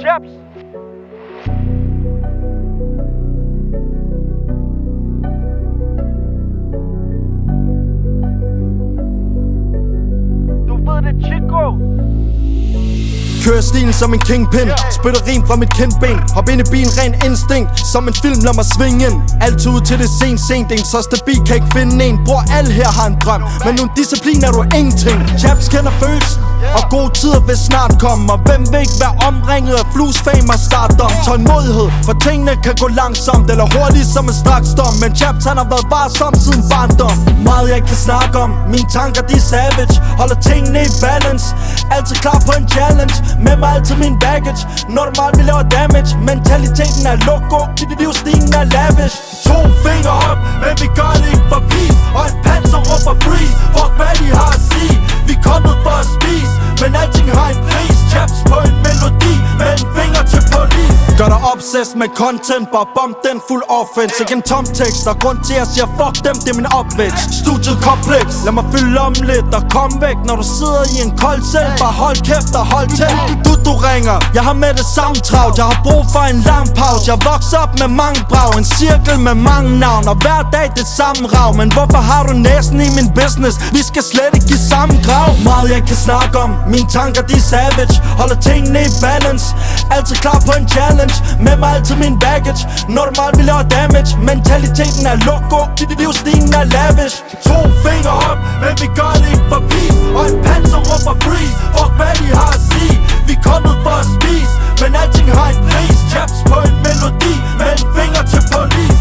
Chaps. Du ved det, Chico. Kører stilen som en kingpin, spytter rim fra mit kindben. Hop ind i bilen, ren instinkt, som en film, lad mig svinge ind. Altid ud til det sent, det er så stabil, kan ikke finde en. Bror, alle her har en drøm, men uden disciplin er du ingenting. Chaps kender følelsen, og gode tider vil snart komme. Og hvem vil ikke være omringet af flus, fame og startdom. Tålmodighed, for tingene kan gå langsomt eller hurtigt som en straksdom. Men Chaps han har været varsom siden barndom. Meget jeg ikke kan snakke om, mine tanker de er savage. Holder tingene i balance, altid klar på en challenge. Med mig altid min baggage, normalt vi laver damage. Mentaliteten er loco, livsstilen er lavish. 2 fingre op, men vi gør det ikke for peace. Og en panser råber free, fuck hvad de har at sige. Vi er kommet for at spise, men alting har en pris. Chaps på en melodi, med en finger til police. Gør dig obsessed med content, bare bomb den fuld offense. Ikke en tom tekst, og grund til at jeg siger fuck dem, det er min opvækst. Studiet kompleks, lad mig fylde om lidt og kom væk. Når du sidder i en kold cell, bare hold kæft og hold til. Du ringer, jeg har med det samme travlt. Jeg har brug for en lang pause. Jeg vokser op med mange brag, en cirkel med mange navn. Og hver dag det samme rav. Men hvorfor har du næsen i min business? Vi skal slet ikke give samme grav. Meget jeg kan snakke om, mine tanker de er savage. Holder tingene i balance, altid klar på en challenge. Med mig altid min baggage, normalt vi laver damage. Mentaliteten er loco, livsstilen er lavish. 2 fingre op, men vi gør det ikke for peace. Og en panser råber free, fuck hvad de har at sige. Vi er kommet for at spise, men alting har en pris. Chaps på en melodi, med en finger til police.